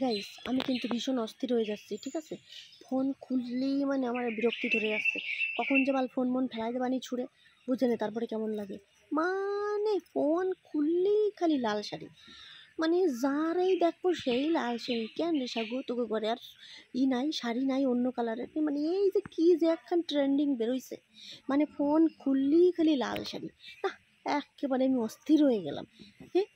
Guys আমি কিন্তু ভীষণ অস্থির হয়ে যাচ্ছি, ঠিক আছে? ফোন খুললেই মানে আমার বিরক্তি ধরে যাচ্ছে। কখন যে বাল ফোন মন ফেলাই দেবানি ছুঁড়ে, বুঝে নে তারপরে কেমন লাগে। মানে ফোন খুললেই খালি লাল শাড়ি, মানে যারাই দেখবো সেই লাল শাড়ি। কেন নেশা গো তোকে করে আর নাই শাড়ি নাই অন্য কালারের, মানে এই যে কি যে একখান ট্রেন্ডিং বেরোইছে, মানে ফোন খুললেই খালি লাল শাড়ি। না, একেবারে আমি অস্থির হয়ে গেলাম।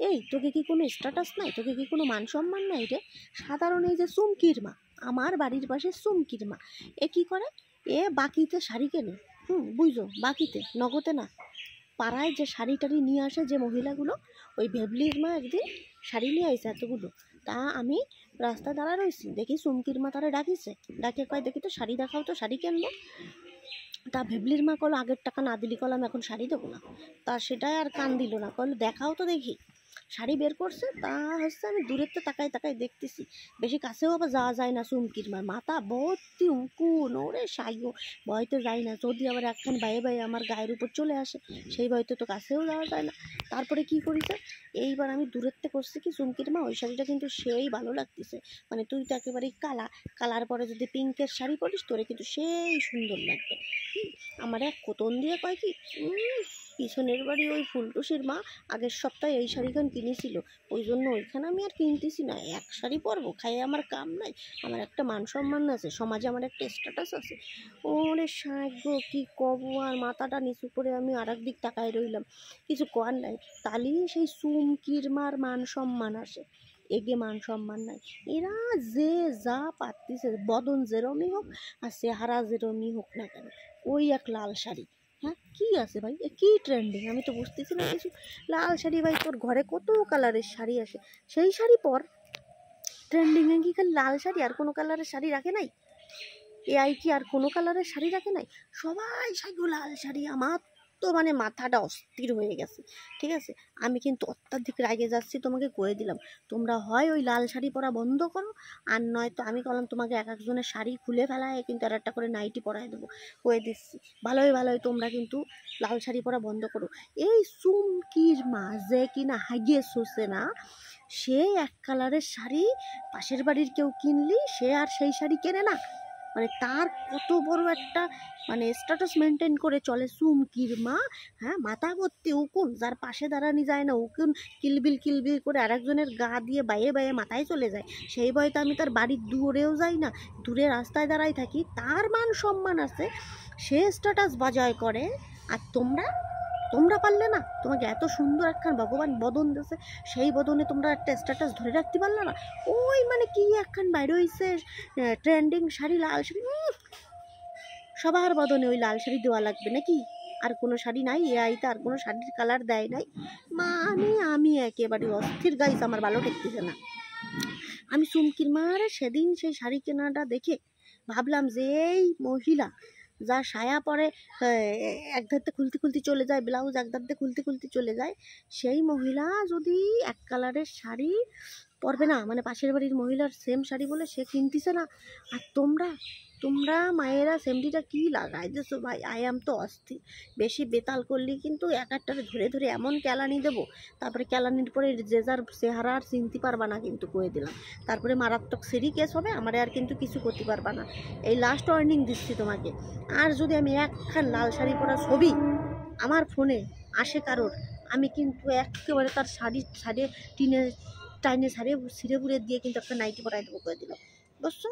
এই তোকে কি কোনো স্ট্যাটাস নাই, তোকে কি কোনো মান সম্মান নাই রে? সাধারণ এই যে চুমকির মা, আমার বাড়ির পাশে চুমকির মা, এ কি করে? এ বাকিতে শাড়ি কেনে, বুঝছো, বাকিতে, নগদে না। পাড়ায় যে শাড়ি টাড়ি নিয়ে আসে যে মহিলাগুলো, ওই ভেবলির মা একদিন শাড়ি নিয়ে আইসে এতগুলো। তা আমি রাস্তায় দাঁড়া রয়েছি, দেখি চুমকির মা তারা ডাকিছে, ডাকে কয় দেখি তো শাড়ি দেখাও, তো শাড়ি কিনবো। তা ভেবলির মা কল আগের টাকা না দিলি কল আমি এখন শাড়ি দেবো না। তা সেটাই আর কান দিল না, কল দেখাও তো দেখি। শাড়ি বের করছে, তা হচ্ছে আমি দূরের তো তাকাই তাকাই দেখতেছি, বেশি কাছেও আবার যাওয়া যায় না। চুমকির মার মাথা ভর্তি উকুন, ওরে সাইও, ভয়তে যাই না, যদি আবার একখান বাইয়ে বাইয়ে আমার গায়ের উপর চলে আসে, সেই ভয়তে তো কাছেও যাওয়া যায় না। তারপরে কি করিছে, এইবার আমি দূরের থেকে করছি কি, চুমকির মা ওই শাড়িটা কিন্তু সেই ভালো লাগতেছে, মানে তুই তো একেবারেই কালা, কালার পরে যদি পিঙ্কের শাড়ি পরিস তোরে কিন্তু সেই সুন্দর লাগবে। আমার এক কোতন দিয়ে কয় কি, পিছনের বাড়ি ওই ফুলটুসির মা আগের সপ্তাহে এই শাড়িখান কিনেছিল, ওই জন্য ওইখানে আমি আর কিনতেছি না, এক শাড়ি পরবো, খাইয়ে আমার কাম নাই, আমার একটা মান সম্মান আছে সমাজে, আমার একটা স্ট্যাটাস আছে। ওরে সাহায্য কি কব, আর মাথাটা নিচু করে আমি আর দিক তাকায় রইলাম, কিছু কর নাই। তালি সেই চুমকির মার মান সম্মান আসে, এগে মান সম্মান নাই। এরা যে যা পারতিছে, বদন যেরমই হোক আর চেহারা যেরমই হোক না কেন, ওই এক লাল শাড়ি। হ্যাঁ কি আছে ভাই, এ কি ট্রেন্ডিং আমি তো বুঝতেছি না কিছু। লাল শাড়ি ভাই, তোর ঘরে কত কালারের শাড়ি আসে, সেই শাড়ি পর। ট্রেন্ডিংয়ে কি খালি লাল শাড়ি, আর কোনো কালারের শাড়ি রাখে নাই? এআই কি আর কোনো কালারের শাড়ি রাখে নাই? সবাই শাড়ি লাল শাড়ি। আমার তো মানে মাথাটা অস্থির হয়ে গেছে, ঠিক আছে? আমি কিন্তু অত্যাধিক রাগে যাচ্ছি, তোমাকে কয়ে দিলাম। তোমরা হয় ওই লাল শাড়ি পরা বন্ধ করো, আর নয়তো আমি বললাম তোমাকে এক একজনের শাড়ি খুলে ফেলায় কিন্তু আর একটা করে নাইটি পরাই দেবো, কয়ে দিচ্ছি। ভালোই তোমরা কিন্তু লাল শাড়ি পরা বন্ধ করো। এই চুমকির মা যে কিনা হাগিয়ে শোষে না, সে এক কালারের শাড়ি পাশের বাড়ির কেউ কিনলি সে আর সেই শাড়ি কেনে না, মানে তার কত বড় একটা মানে স্ট্যাটাস মেনটেন করে চলে চুমকির মা। হ্যাঁ, মাথা ভর্তি উকুন, যার পাশে দাঁড়ানি যায় না, উকুন কিলবিল কিলবিল করে আরেকজনের গা দিয়ে বাইয়ে বাইয়ে মাথায় চলে যায়। সেই ভয়তে আমি তার বাড়ির দূরেও যাই না, দূরে রাস্তায় দাঁড়াই থাকি, তার মান সম্মান আছে, সে স্ট্যাটাস বজায় করে। আর তোমরা তোমরা পারলে না, তোমাকে এত সুন্দর একখান ভগবান বদন দিয়েছে, সেই বদনে তোমরা একটা স্ট্যাটাস ধরে রাখতে পারলে না। ওই মানে কি একখান বাইরে হয়েছে ট্রেন্ডিং শাড়ি, লাল শাড়ি, সবার বদনে ওই লাল শাড়ি দেওয়া লাগবে নাকি? আর কোনো শাড়ি নাই? এআইতে আর কোনো শাড়ির কালার দেয় নাই? মানে আমি একেবারে অস্থির গাইস, আমার ভালো ঠেকতেছে না। আমি চুমকির মারে সেদিন সেই শাড়ি কেনাটা দেখে ভাবলাম যে এই মহিলা যা সায়া পরে এক ধারতে খুলতে চলে যায়, ব্লাউজ এক ধারতে খুলতে চলে যায়, সেই মহিলা যদি এক কালারের শাড়ি পরবে না, মানে পাশের বাড়ির মহিলার সেম শাড়ি বলে সে কিনতেছে না, আর তোমরা তোমরা মায়েরা সেমটিটা কি লাগাই দিছো ভাই। আই এম তো অস্থির। বেশি বেতাল করলেই কিন্তু এক একটারে ধরে ধরে এমন ক্যালানি দেবো, তারপরে ক্যালানির পরে যে যার চেহারা আর চিনতে পারবা না কিন্তু, কয়ে দিলাম। তারপরে মারাত্মক সিরি কেস হবে, আমারে আর কিন্তু কিছু করতে পারবা না। এই লাস্ট ওয়ার্নিং দিচ্ছি তোমাকে। আর যদি আমি একখান লাল শাড়ি পরা ছবি আমার ফোনে আসে কারোর, আমি কিন্তু একেবারে তার শাড়ি টিনে টাইনে ছিঁড়ে পুড়ে দিয়ে কিন্তু একটা নাইটি পরাই দেবো, করে দিলাম, বুঝছো?